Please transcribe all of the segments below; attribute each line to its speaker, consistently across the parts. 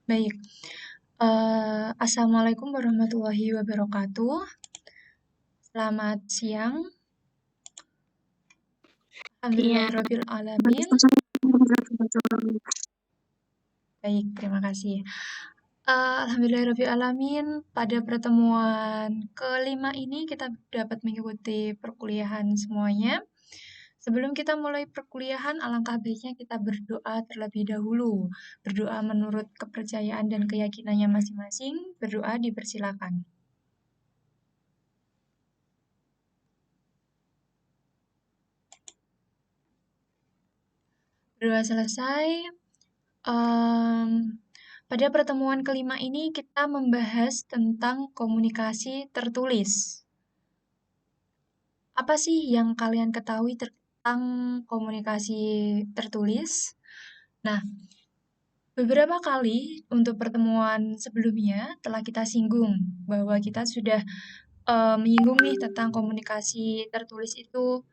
Speaker 1: Baik. Assalamualaikum warahmatullahi wabarakatuh. Selamat siang.
Speaker 2: Iya.
Speaker 1: Alhamdulillahirabbil alamin. Baik, terima kasih. Alhamdulillahirabbil alamin. Pada pertemuan kelima ini kita dapat mengikuti perkuliahan semuanya. Sebelum kita mulai perkuliahan, alangkah baiknya kita berdoa terlebih dahulu. Berdoa menurut kepercayaan dan keyakinannya masing-masing. Berdoa dipersilakan. Berdoa selesai. Pada pertemuan kelima ini kita membahas tentang komunikasi tertulis. Apa sih yang kalian ketahui tentang komunikasi tertulis? Nah, beberapa kali untuk pertemuan sebelumnya telah kita singgung bahwa kita sudah menyinggung nih tentang komunikasi tertulis itu.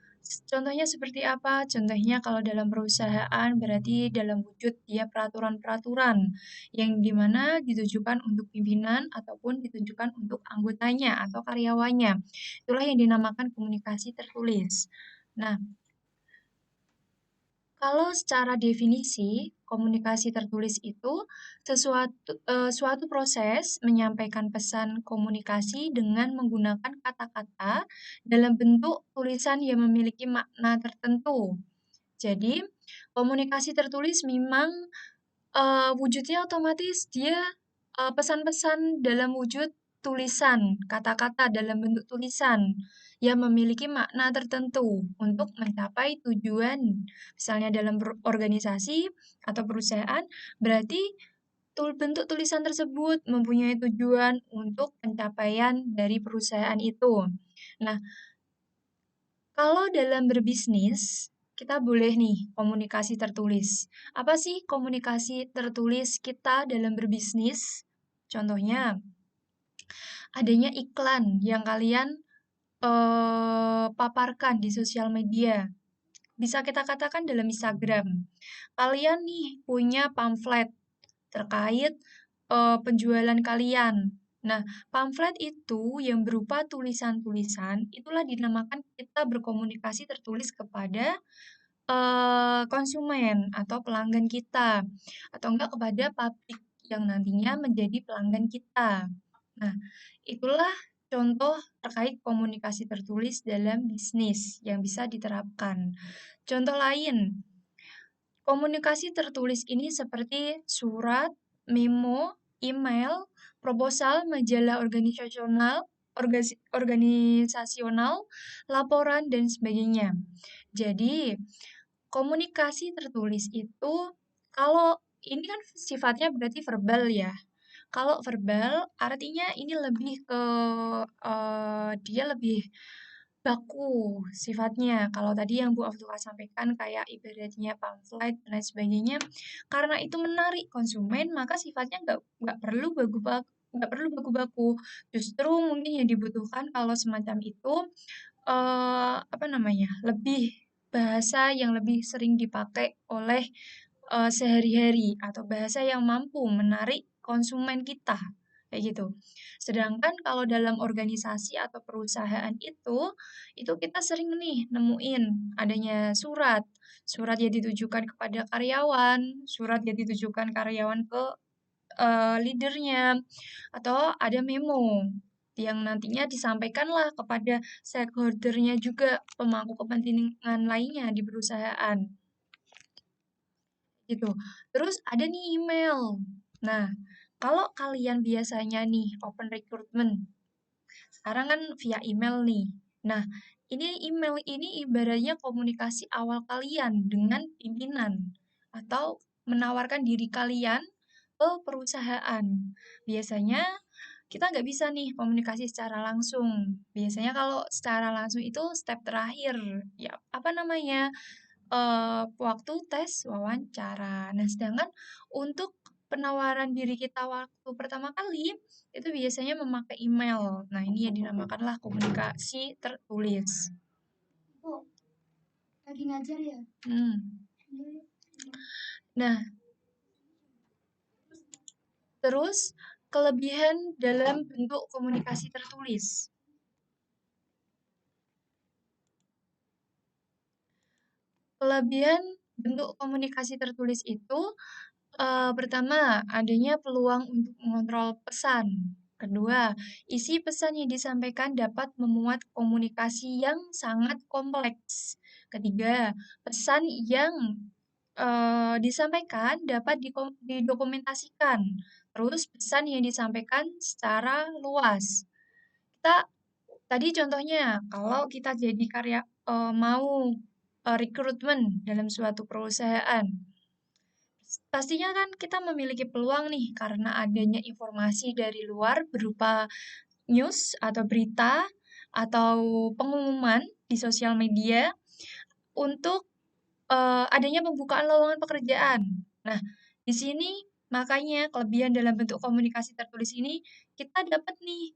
Speaker 1: Contohnya seperti apa? Contohnya kalau dalam perusahaan berarti dalam wujud dia peraturan-peraturan yang dimana ditujukan untuk pimpinan ataupun ditujukan untuk anggotanya atau karyawannya. Itulah yang dinamakan komunikasi tertulis. Nah, kalau secara definisi, komunikasi tertulis itu suatu proses menyampaikan pesan komunikasi dengan menggunakan kata-kata dalam bentuk tulisan yang memiliki makna tertentu. Jadi, komunikasi tertulis memang wujudnya otomatis dia pesan-pesan dalam wujud tulisan, kata-kata dalam bentuk tulisan yang memiliki makna tertentu untuk mencapai tujuan. Misalnya dalam organisasi atau perusahaan, berarti bentuk tulisan tersebut mempunyai tujuan untuk pencapaian dari perusahaan itu. Nah, kalau dalam berbisnis, kita boleh nih komunikasi tertulis. Apa sih komunikasi tertulis kita dalam berbisnis? Contohnya, adanya iklan yang kalian paparkan di sosial media. Bisa kita katakan dalam Instagram. Kalian nih punya pamflet terkait penjualan kalian. Nah, pamflet itu yang berupa tulisan-tulisan, itulah dinamakan kita berkomunikasi tertulis kepada konsumen atau pelanggan kita, atau enggak kepada publik yang nantinya menjadi pelanggan kita. Nah, itulah contoh terkait komunikasi tertulis dalam bisnis yang bisa diterapkan. Contoh lain, komunikasi tertulis ini seperti surat, memo, email, proposal, majalah organisasional, laporan, dan sebagainya. Jadi, komunikasi tertulis itu kalau ini kan sifatnya berarti verbal ya. Kalau verbal artinya ini lebih ke dia lebih baku sifatnya. Kalau tadi yang Bu Aftuka sampaikan kayak ibaratnya pamflet dan lain sebagainya, karena itu menarik konsumen, maka sifatnya nggak perlu baku-baku. Justru mungkin yang dibutuhkan kalau semacam itu apa namanya, lebih bahasa yang lebih sering dipakai oleh sehari-hari atau bahasa yang mampu menarik konsumen kita, kayak gitu. Sedangkan kalau dalam organisasi atau perusahaan itu kita sering nih nemuin adanya surat. Surat yang ditujukan kepada karyawan, surat yang ditujukan karyawan ke leadernya, atau ada memo yang nantinya disampaikanlah kepada stakeholder-nya juga, pemangku kepentingan lainnya di perusahaan gitu. Terus ada nih email. Nah, kalau kalian biasanya nih open recruitment, sekarang kan via email nih. Nah, ini email ini ibaratnya komunikasi awal kalian dengan pimpinan atau menawarkan diri kalian ke perusahaan. Biasanya kita nggak bisa nih komunikasi secara langsung. Biasanya kalau secara langsung itu step terakhir, ya apa namanya, waktu tes wawancara. Nah, sedangkan untuk penawaran diri kita waktu pertama kali, itu biasanya memakai email. Nah, ini yang dinamakanlah komunikasi tertulis.
Speaker 2: Bu, lagi ngajar ya?
Speaker 1: Hmm. Nah, Terus, kelebihan dalam bentuk komunikasi tertulis. Kelebihan bentuk komunikasi tertulis itu, pertama, adanya peluang untuk mengontrol pesan. Kedua, isi pesan yang disampaikan dapat memuat komunikasi yang sangat kompleks. Ketiga, pesan yang disampaikan dapat didokumentasikan. Terus, pesan yang disampaikan secara luas. Kita tadi contohnya, kalau kita jadi mau rekrutmen dalam suatu perusahaan, pastinya kan kita memiliki peluang nih karena adanya informasi dari luar berupa news atau berita atau pengumuman di sosial media untuk adanya pembukaan lowongan pekerjaan. Nah, di sini makanya kelebihan dalam bentuk komunikasi tertulis ini kita dapat nih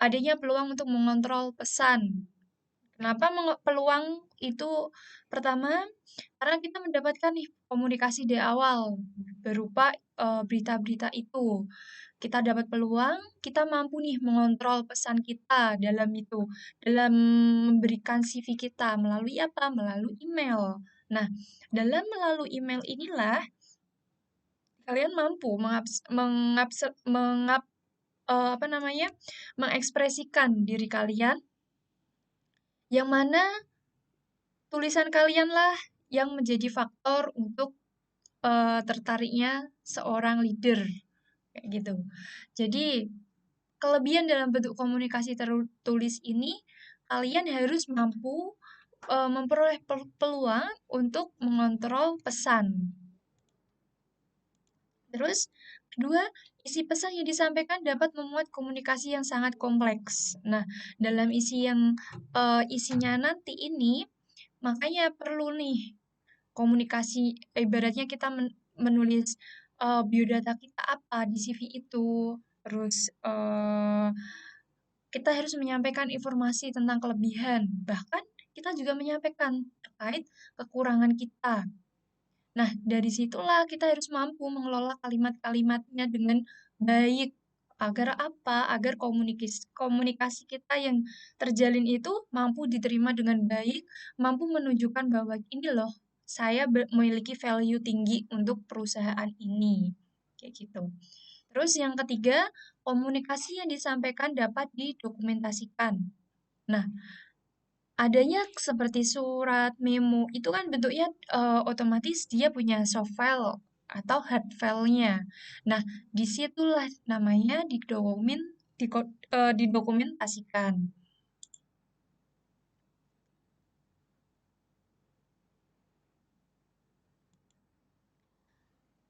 Speaker 1: adanya peluang untuk mengontrol pesan. Kenapa peluang itu pertama, karena kita mendapatkan nih komunikasi di awal berupa berita-berita itu. Kita dapat peluang, kita mampu nih mengontrol pesan kita dalam itu, dalam memberikan CV kita melalui apa? Melalui email. Nah, dalam melalui email inilah kalian mampu apa namanya? Mengekspresikan diri kalian yang mana tulisan kalianlah yang menjadi faktor untuk tertariknya seorang leader kayak gitu. Jadi kelebihan dalam bentuk komunikasi tertulis ini kalian harus mampu memperoleh peluang untuk mengontrol pesan. Terus kedua, isi pesan yang disampaikan dapat memuat komunikasi yang sangat kompleks. Nah, dalam isi yang isinya nanti ini makanya perlu nih komunikasi, ibaratnya kita menulis biodata kita apa di CV itu, terus kita harus menyampaikan informasi tentang kelebihan, bahkan kita juga menyampaikan terkait kekurangan kita. Nah, dari situlah kita harus mampu mengelola kalimat-kalimatnya dengan baik. Agar apa? Agar komunikasi kita yang terjalin itu mampu diterima dengan baik, mampu menunjukkan bahwa ini loh, saya memiliki value tinggi untuk perusahaan ini. Kayak gitu. Terus yang ketiga, komunikasi yang disampaikan dapat didokumentasikan. Nah, adanya seperti surat, memo, itu kan bentuknya otomatis dia punya soft file atau hard file-nya. Nah, disitulah namanya didokumentasikan.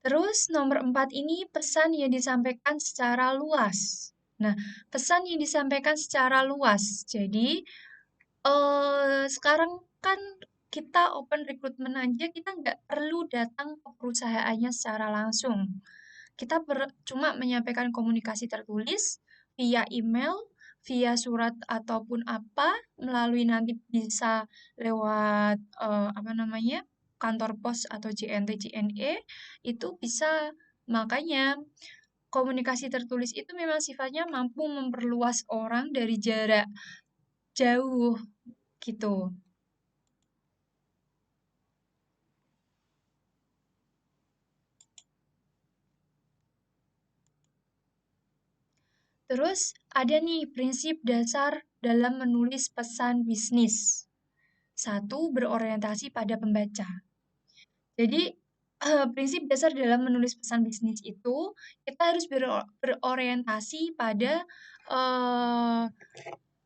Speaker 1: Terus nomor 4 ini pesan yang disampaikan secara luas. Nah, pesan yang disampaikan secara luas. Jadi, sekarang kan kita open recruitment aja kita nggak perlu datang ke perusahaannya secara langsung. Kita cuma menyampaikan komunikasi tertulis via email, via surat ataupun apa, melalui nanti bisa lewat apa namanya kantor pos atau JNT JNE itu bisa makanya komunikasi tertulis itu memang sifatnya mampu memperluas orang dari jarak jauh gitu. Terus ada nih prinsip dasar dalam menulis pesan bisnis. Satu, berorientasi pada pembaca. Jadi prinsip dasar dalam menulis pesan bisnis itu kita harus berorientasi pada eh,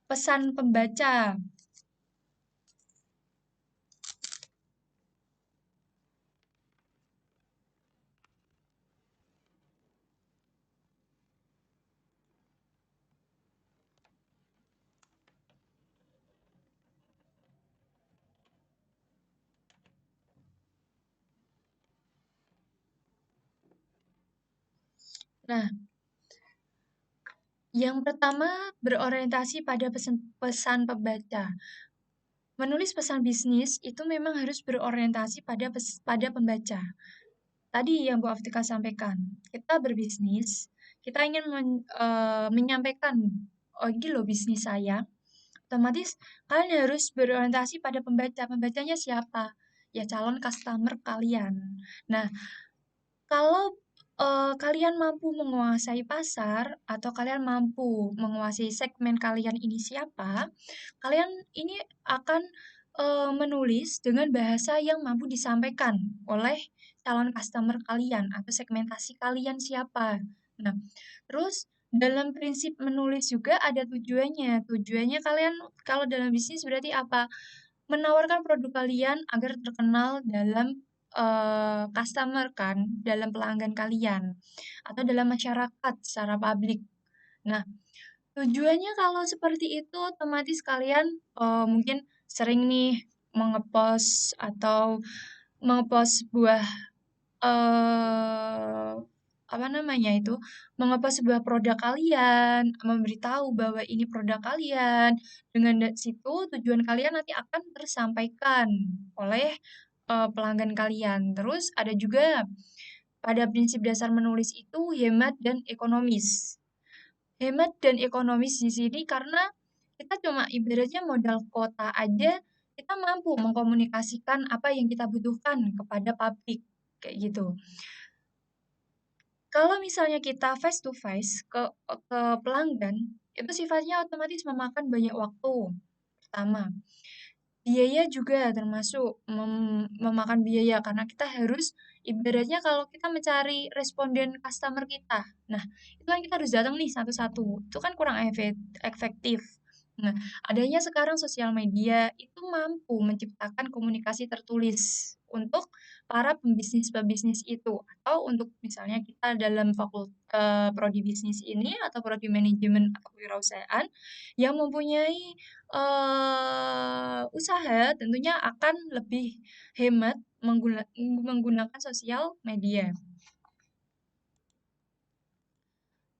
Speaker 1: pesan pembaca. Nah, yang pertama berorientasi pada pesan pembaca. Menulis pesan bisnis itu memang harus berorientasi pada pembaca. Tadi yang Bu Aftika sampaikan, kita berbisnis, kita ingin menyampaikan, oh ini loh bisnis saya, otomatis kalian harus berorientasi pada pembaca. Pembacanya siapa? Ya calon customer kalian. Nah, kalau kalian mampu menguasai pasar atau kalian mampu menguasai segmen kalian ini siapa, kalian ini akan menulis dengan bahasa yang mampu disampaikan oleh calon customer kalian atau segmentasi kalian siapa. Nah, terus dalam prinsip menulis juga ada tujuannya. Tujuannya kalian kalau dalam bisnis berarti apa? Menawarkan produk kalian agar terkenal dalam customer kan, dalam pelanggan kalian atau dalam masyarakat secara publik. Nah, tujuannya kalau seperti itu otomatis kalian mungkin sering nih mengepost atau mengepost sebuah eh apa namanya itu, mengepost sebuah produk kalian, memberitahu bahwa ini produk kalian. Dengan situ tujuan kalian nanti akan tersampaikan oleh pelanggan kalian. Terus ada juga pada prinsip dasar menulis itu hemat dan ekonomis. Hemat dan ekonomis di sini karena kita cuma ibaratnya modal kota aja, kita mampu mengkomunikasikan apa yang kita butuhkan kepada publik kayak gitu. Kalau misalnya kita face to face ke pelanggan, itu sifatnya otomatis memakan banyak waktu. Pertama, biaya juga termasuk memakan biaya karena kita harus ibaratnya kalau kita mencari responden customer kita. Nah, itu kan kita harus datang nih satu-satu. Itu kan kurang efektif. Nah, adanya sekarang sosial media itu mampu menciptakan komunikasi tertulis untuk para pembisnis-pembisnis itu atau untuk misalnya kita dalam prodi bisnis ini atau prodi manajemen atau kewirausahaan yang mempunyai usaha tentunya akan lebih hemat menggunakan sosial media.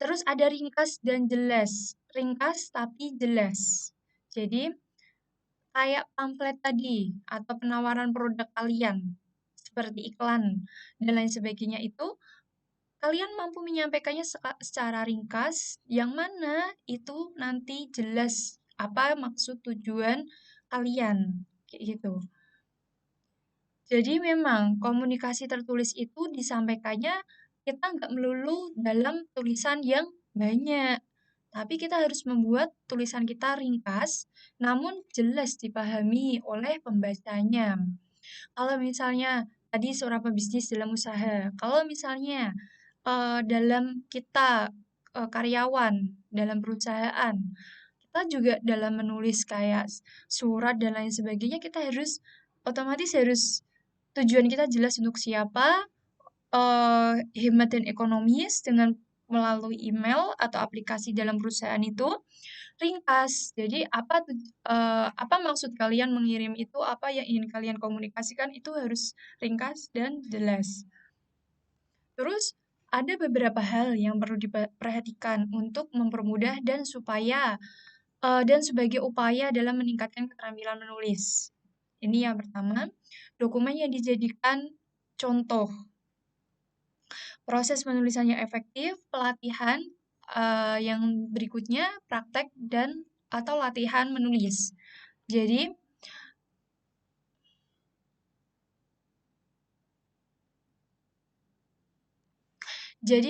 Speaker 1: Terus ada ringkas dan jelas. Ringkas tapi jelas. Jadi kayak pamflet tadi atau penawaran produk kalian seperti iklan dan lain sebagainya itu kalian mampu menyampaikannya secara ringkas yang mana itu nanti jelas apa maksud tujuan kalian kayak gitu. Jadi memang komunikasi tertulis itu disampaikannya kita nggak melulu dalam tulisan yang banyak, tapi kita harus membuat tulisan kita ringkas, namun jelas dipahami oleh pembacanya. Kalau misalnya tadi seorang pebisnis dalam usaha, kalau misalnya dalam kita karyawan dalam perusahaan, kita juga dalam menulis kayak surat dan lain sebagainya, kita harus otomatis harus tujuan kita jelas untuk siapa, hemat dan ekonomis dengan melalui email atau aplikasi dalam perusahaan itu ringkas. Jadi apa maksud kalian mengirim itu, apa yang ingin kalian komunikasikan itu harus ringkas dan jelas. Terus ada beberapa hal yang perlu diperhatikan untuk mempermudah dan sebagai upaya dalam meningkatkan keterampilan menulis. Ini yang pertama, dokumen yang dijadikan contoh. Proses penulisannya efektif, pelatihan yang berikutnya praktek dan atau latihan menulis. Jadi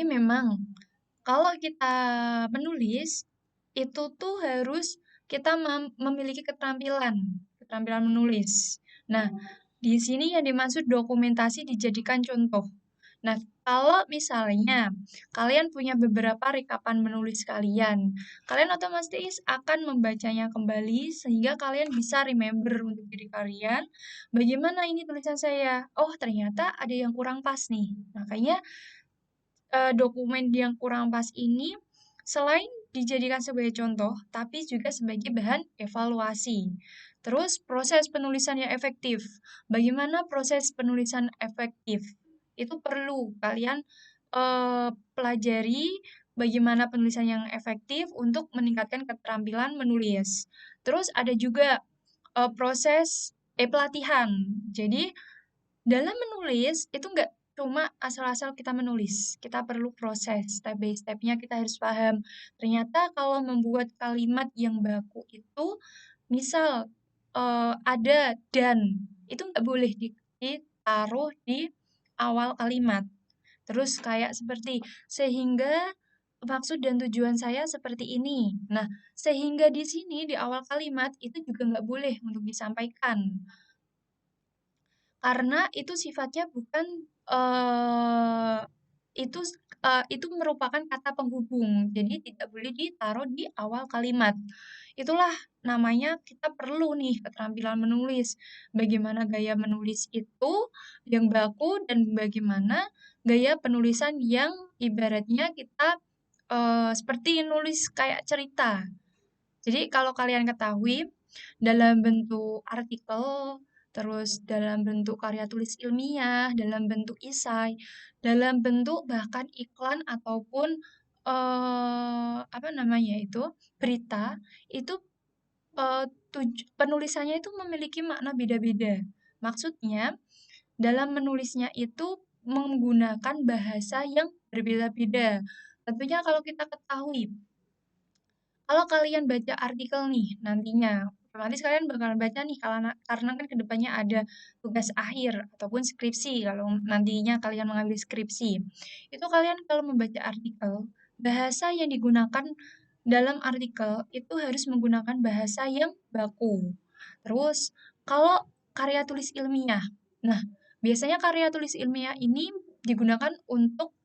Speaker 1: memang kalau kita menulis itu tuh harus kita memiliki keterampilan menulis. Nah, di sini yang dimaksud dokumentasi dijadikan contoh. Nah, kalau misalnya kalian punya beberapa rekapan menulis kalian otomatis akan membacanya kembali sehingga kalian bisa remember untuk diri kalian, bagaimana ini tulisan saya. Oh, ternyata ada yang kurang pas nih. Makanya dokumen yang kurang pas ini selain dijadikan sebagai contoh, tapi juga sebagai bahan evaluasi. Terus proses penulisan yang efektif. Bagaimana proses penulisan efektif? Itu perlu kalian pelajari bagaimana penulisan yang efektif untuk meningkatkan keterampilan menulis. Terus ada juga proses pelatihan. Jadi dalam menulis itu cuma asal-asal kita menulis. Kita perlu proses, step by step-nya kita harus paham. Ternyata kalau membuat kalimat yang baku itu, misal ada dan, itu nggak boleh ditaruh di awal kalimat. Terus kayak seperti, sehingga maksud dan tujuan saya seperti ini. Nah, sehingga di sini di awal kalimat itu juga nggak boleh untuk disampaikan. Karena itu sifatnya bukan eh itu itu merupakan kata penghubung. Jadi tidak boleh ditaruh di awal kalimat. Itulah namanya kita perlu nih keterampilan menulis. Bagaimana gaya menulis itu yang baku dan bagaimana gaya penulisan yang ibaratnya kita seperti nulis kayak cerita. Jadi kalau kalian ketahui dalam bentuk artikel, terus dalam bentuk karya tulis ilmiah, dalam bentuk esai, dalam bentuk bahkan iklan ataupun apa namanya itu berita itu penulisannya itu memiliki makna beda-beda. Maksudnya dalam menulisnya itu menggunakan bahasa yang berbeda-beda. Tentunya kalau kita ketahui kalau kalian baca artikel nih nantinya, otomatis kalian bakalan baca nih karena kan kedepannya ada tugas akhir ataupun skripsi kalau nantinya kalian mengambil skripsi. Itu kalian kalau membaca artikel, bahasa yang digunakan dalam artikel itu harus menggunakan bahasa yang baku. Terus kalau karya tulis ilmiah, nah biasanya karya tulis ilmiah ini digunakan untuk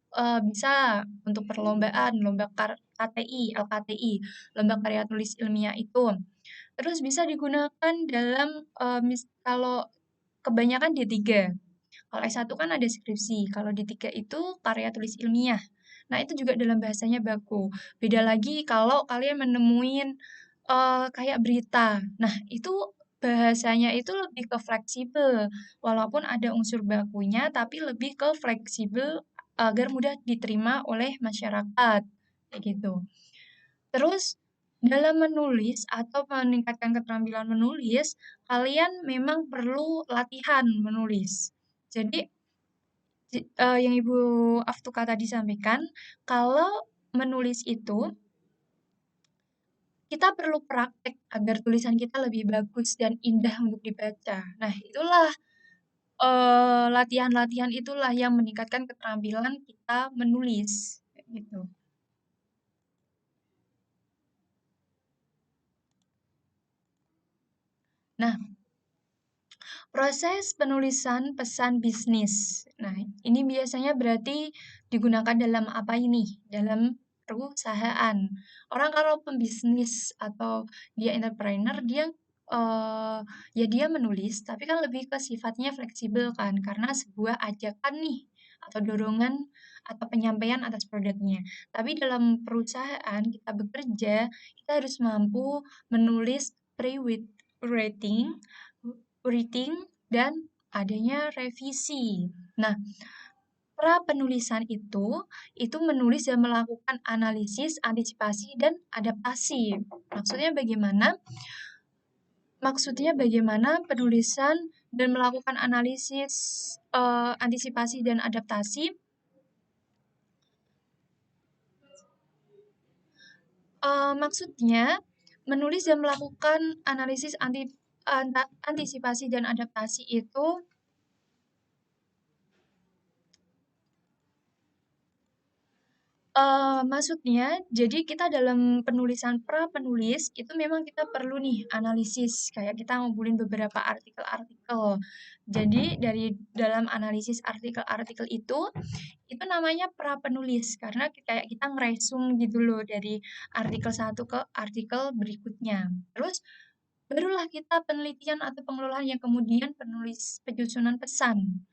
Speaker 1: bisa untuk perlombaan, lomba KTI, LKTI, lomba karya tulis ilmiah itu. Terus bisa digunakan dalam kalau kebanyakan D3. Kalau S1 kan ada skripsi, kalau D3 itu karya tulis ilmiah. Nah, itu juga dalam bahasanya baku. Beda lagi kalau kalian menemuin kayak berita. Nah, itu bahasanya itu lebih ke fleksibel. Walaupun ada unsur bakunya, tapi lebih ke fleksibel agar mudah diterima oleh masyarakat. Kayak gitu. Terus dalam menulis atau meningkatkan keterampilan menulis, kalian memang perlu latihan menulis. Jadi yang Ibu Aftuka tadi sampaikan, kalau menulis itu kita perlu praktek agar tulisan kita lebih bagus dan indah untuk dibaca. Nah, itulah latihan-latihan itulah yang meningkatkan keterampilan kita menulis, kayak gitu. Nah, proses penulisan pesan bisnis. Nah, ini biasanya berarti digunakan dalam apa ini? Dalam perusahaan. Orang kalau pembisnis atau dia entrepreneur, dia ya dia menulis, tapi kan lebih ke sifatnya fleksibel kan, karena sebuah ajakan nih atau dorongan atau penyampaian atas produknya. Tapi dalam perusahaan kita bekerja, kita harus mampu menulis pre-writing reading, dan adanya revisi. Nah, pra penulisan itu menulis dan melakukan analisis, antisipasi, dan adaptasi. Maksudnya bagaimana? Maksudnya bagaimana penulisan dan melakukan analisis, antisipasi, dan adaptasi. Maksudnya menulis dan melakukan analisis antisipasi dan adaptasi itu maksudnya, jadi kita dalam penulisan pra-penulis, itu memang kita perlu nih analisis, kayak kita ngumpulin beberapa artikel-artikel. Jadi dari dalam analisis artikel-artikel itu namanya pra-penulis, karena kayak kita ngeresum gitu loh dari artikel satu ke artikel berikutnya. Terus barulah kita penelitian atau pengelolaan yang kemudian penyusunan pesan.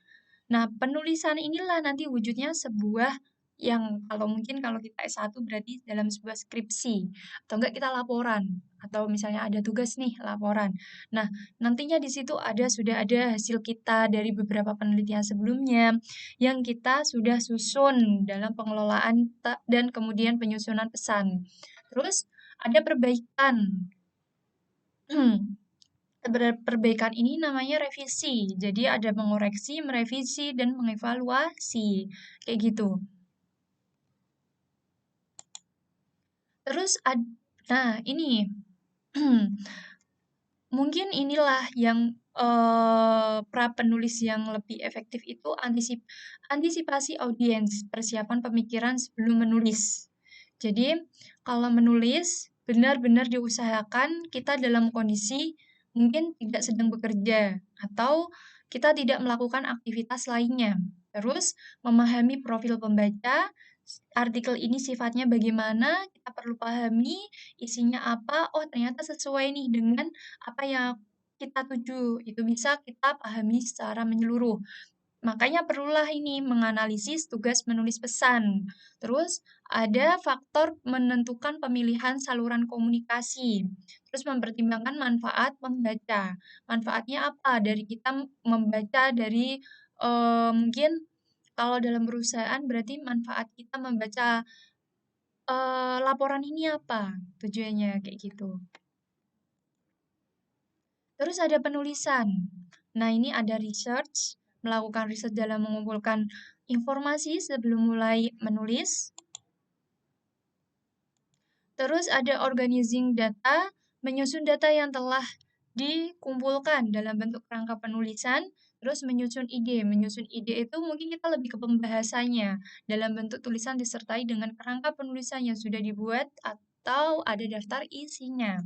Speaker 1: Nah, penulisan inilah nanti wujudnya sebuah yang kalau mungkin kalau kita S1 berarti dalam sebuah skripsi atau enggak kita laporan atau misalnya ada tugas nih laporan. Nah, nantinya di situ sudah ada hasil kita dari beberapa penelitian sebelumnya yang kita sudah susun dalam pengelolaan dan kemudian penyusunan pesan. Terus ada perbaikan. Perbaikan ini namanya revisi. Jadi ada mengoreksi, merevisi, dan mengevaluasi. Kayak gitu. Terus nah ini mungkin inilah yang pra penulis yang lebih efektif itu antisipasi audiens, persiapan pemikiran sebelum menulis. Jadi, kalau menulis benar-benar diusahakan kita dalam kondisi mungkin tidak sedang bekerja atau kita tidak melakukan aktivitas lainnya. Terus, memahami profil pembaca, artikel ini sifatnya bagaimana, kita perlu pahami isinya apa, oh ternyata sesuai nih dengan apa yang kita tuju, itu bisa kita pahami secara menyeluruh. Makanya perlulah ini menganalisis tugas menulis pesan. Terus ada faktor menentukan pemilihan saluran komunikasi. Terus mempertimbangkan manfaat membaca. Manfaatnya apa dari kita membaca dari mungkin kalau dalam perusahaan berarti manfaat kita membaca laporan ini apa tujuannya kayak gitu. Terus ada penulisan. Nah, ini ada research, melakukan riset dalam mengumpulkan informasi sebelum mulai menulis. Terus ada organizing data, menyusun data yang telah dikumpulkan dalam bentuk kerangka penulisan, terus menyusun ide. Menyusun ide itu mungkin kita lebih ke pembahasannya dalam bentuk tulisan disertai dengan kerangka penulisan yang sudah dibuat atau ada daftar isinya.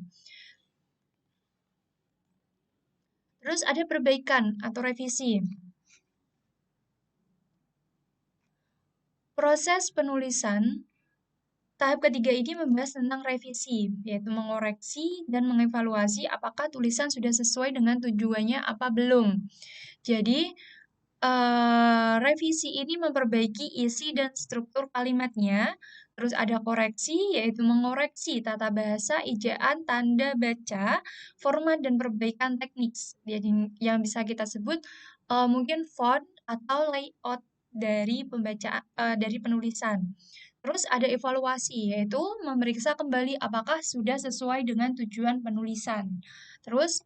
Speaker 1: Terus ada perbaikan atau revisi. Proses penulisan tahap ketiga ini membahas tentang revisi, yaitu mengoreksi dan mengevaluasi apakah tulisan sudah sesuai dengan tujuannya apa belum. Jadi, revisi ini memperbaiki isi dan struktur kalimatnya. Terus ada koreksi, yaitu mengoreksi tata bahasa, ejaan, tanda baca, format, dan perbaikan teknik. Jadi, yang bisa kita sebut mungkin font atau layout dari dari penulisan. Terus ada evaluasi, yaitu memeriksa kembali apakah sudah sesuai dengan tujuan penulisan. Terus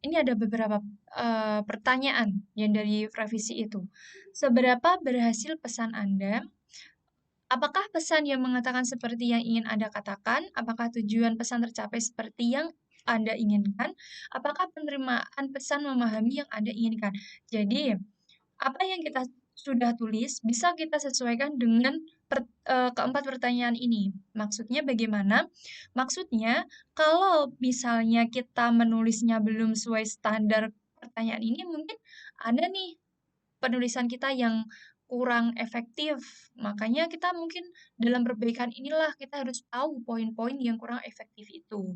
Speaker 1: ini ada beberapa pertanyaan yang dari revisi itu. Seberapa berhasil pesan Anda? Apakah pesan yang mengatakan seperti yang ingin Anda katakan? Apakah tujuan pesan tercapai seperti yang Anda inginkan? Apakah penerimaan pesan memahami yang Anda inginkan? Jadi, apa yang kita sudah tulis bisa kita sesuaikan dengan keempat pertanyaan ini. Maksudnya bagaimana? Maksudnya, kalau misalnya kita menulisnya belum sesuai standar pertanyaan ini, mungkin ada nih penulisan kita yang kurang efektif. Makanya kita mungkin dalam perbaikan inilah kita harus tahu poin-poin yang kurang efektif itu.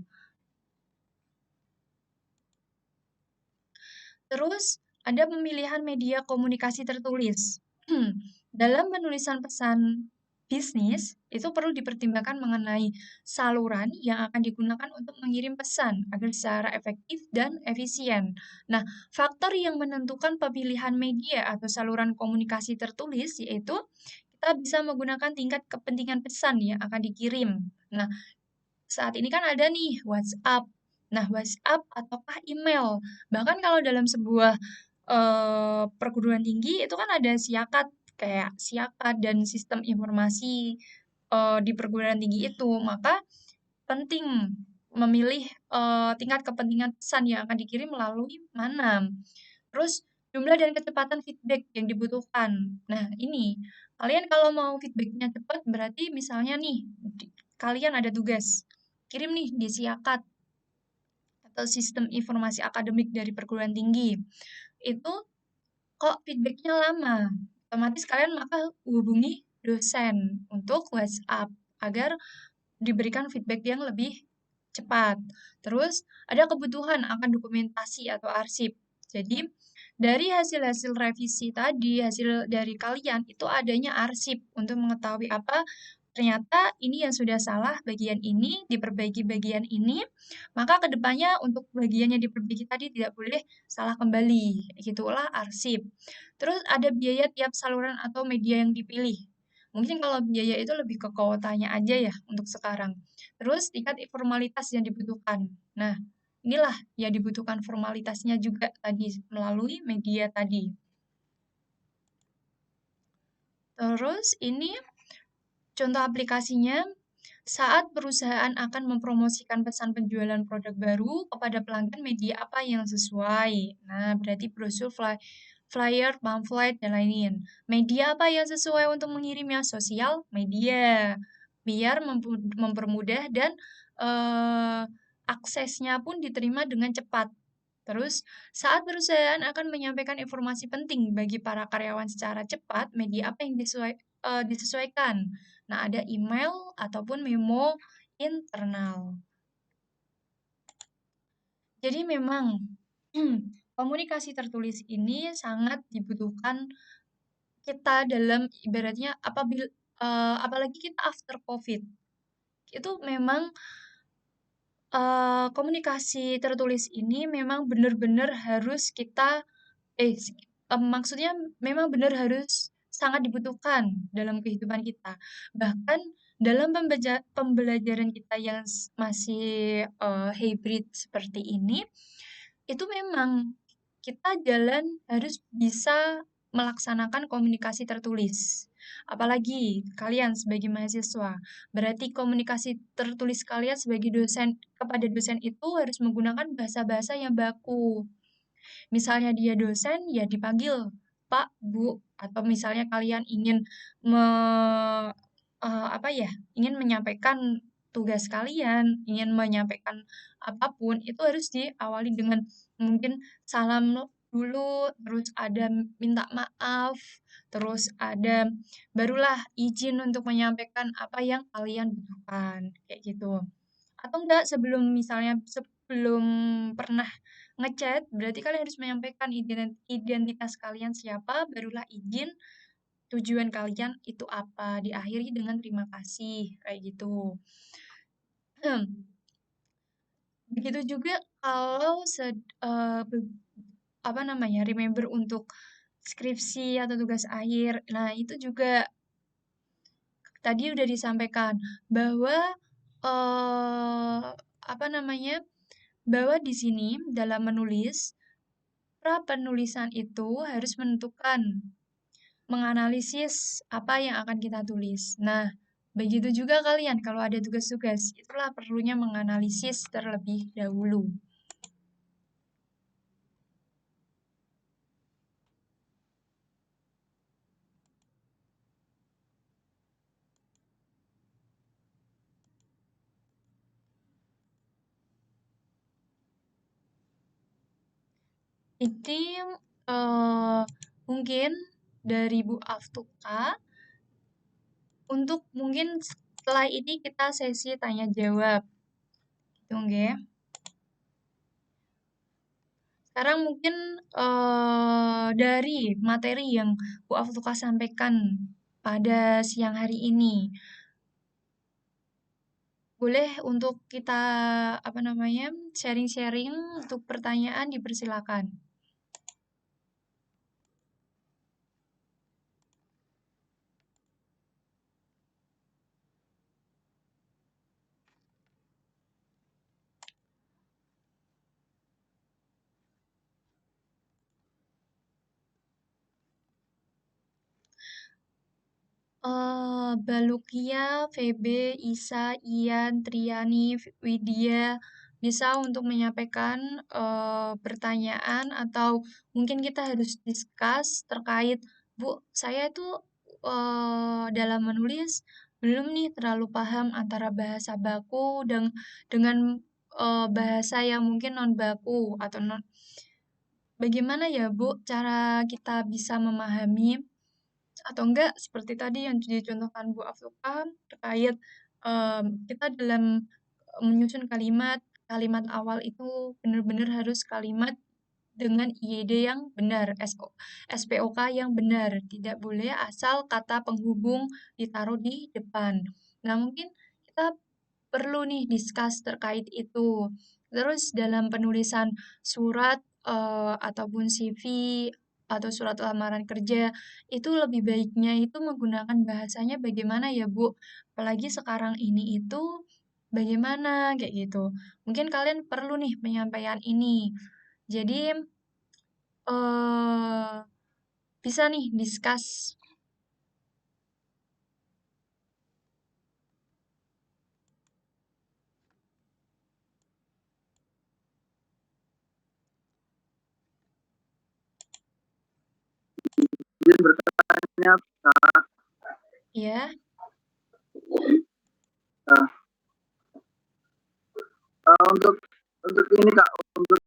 Speaker 1: Terus ada pemilihan media komunikasi tertulis. Dalam penulisan pesan bisnis, itu perlu dipertimbangkan mengenai saluran yang akan digunakan untuk mengirim pesan agar secara efektif dan efisien. Nah, faktor yang menentukan pemilihan media atau saluran komunikasi tertulis yaitu kita bisa menggunakan tingkat kepentingan pesan yang akan dikirim. Nah, saat ini kan ada nih WhatsApp. Nah, WhatsApp ataukah email. Bahkan kalau dalam sebuah perguruan tinggi itu kan ada siakat, kayak siakat dan sistem informasi di perguruan tinggi itu. Maka penting memilih tingkat kepentingan pesan yang akan dikirim melalui mana. Terus jumlah dan kecepatan feedback yang dibutuhkan. Nah, ini kalian kalau mau feedbacknya cepat berarti misalnya nih kalian ada tugas kirim nih di Siakat atau Sistem Informasi Akademik dari perguruan tinggi. Itu kok feedbacknya lama? Otomatis kalian maka hubungi dosen untuk WhatsApp agar diberikan feedback yang lebih cepat. Terus ada kebutuhan akan dokumentasi atau arsip. Jadi dari hasil-hasil revisi tadi, hasil dari kalian itu adanya arsip untuk mengetahui apa ternyata ini yang sudah salah bagian ini, diperbaiki bagian ini, maka kedepannya untuk bagian yang diperbaiki tadi tidak boleh salah kembali. Gitulah arsip. Terus ada biaya tiap saluran atau media yang dipilih. Mungkin kalau biaya itu lebih ke kuotanya aja ya untuk sekarang. Terus tingkat formalitas yang dibutuhkan. Nah, Inilah yang dibutuhkan formalitasnya juga tadi melalui media tadi. Terus ini contoh aplikasinya, saat perusahaan akan mempromosikan pesan penjualan produk baru kepada pelanggan, media apa yang sesuai? Nah, berarti brosur, flyer, pamflet, dan lain-lain. Media apa yang sesuai untuk mengirimnya? Sosial media. Biar mempermudah dan eh, aksesnya pun diterima dengan cepat. Terus, saat perusahaan akan menyampaikan informasi penting bagi para karyawan secara cepat, media apa yang disesuaikan? Nah, ada email ataupun memo internal. Jadi memang komunikasi tertulis ini sangat dibutuhkan kita dalam ibaratnya apalagi kita after COVID. Itu memang komunikasi tertulis ini memang benar-benar harus kita maksudnya memang benar harus sangat dibutuhkan dalam kehidupan kita. Bahkan dalam pembelajaran kita yang masih hybrid seperti ini, itu memang kita jalan harus bisa melaksanakan komunikasi tertulis. Apalagi kalian sebagai mahasiswa, berarti komunikasi tertulis kalian sebagai dosen kepada dosen itu harus menggunakan bahasa-bahasa yang baku. Misalnya dia dosen, ya dipanggil Pak, Bu, atau misalnya kalian ingin me, apa ya, ingin menyampaikan tugas kalian, ingin menyampaikan apapun, itu harus diawali dengan mungkin salam dulu, terus ada minta maaf, terus ada barulah izin untuk menyampaikan apa yang kalian butuhkan, kayak gitu. Atau enggak sebelum pernah ngechat, berarti kalian harus menyampaikan identitas kalian siapa, barulah izin tujuan kalian itu apa, diakhiri dengan terima kasih, kayak gitu. Begitu juga kalau apa namanya, remember untuk skripsi atau tugas akhir. Nah, itu juga tadi udah disampaikan bahwa eh apa namanya? Bahwa di sini dalam menulis, pra penulisan itu harus menganalisis apa yang akan kita tulis. Nah, begitu juga kalian kalau ada tugas-tugas, itulah perlunya menganalisis terlebih dahulu. Ini eh, mungkin dari Bu Aftuka. Untuk mungkin setelah ini kita sesi tanya jawab. Gitu, nggih. Sekarang mungkin dari materi yang Bu Aftuka sampaikan pada siang hari ini, boleh untuk kita apa namanya sharing-sharing untuk pertanyaan dipersilakan. Balukia, Febe, Isa, Ian, Triani, Widya bisa untuk menyampaikan pertanyaan atau mungkin kita harus discuss terkait, Bu, saya itu dalam menulis belum nih terlalu paham antara bahasa baku dengan bahasa yang mungkin non baku atau non. Bagaimana ya, Bu, cara kita bisa memahami atau enggak seperti tadi yang dicontohkan Bu Aftuka terkait kita dalam menyusun kalimat, kalimat awal itu benar-benar harus kalimat dengan IED yang benar, SPOK yang benar, tidak boleh asal kata penghubung ditaruh di depan. Nah, mungkin kita perlu nih discuss terkait itu. Terus dalam penulisan surat ataupun CV atau surat lamaran kerja itu lebih baiknya itu menggunakan bahasanya bagaimana ya Bu? Apalagi sekarang ini itu bagaimana kayak gitu. Mungkin kalian perlu nih penyampaian ini. Jadi eh bisa nih discuss.
Speaker 3: Izin bertanya, Kak.
Speaker 1: Ya.
Speaker 3: Untuk ini Kak, untuk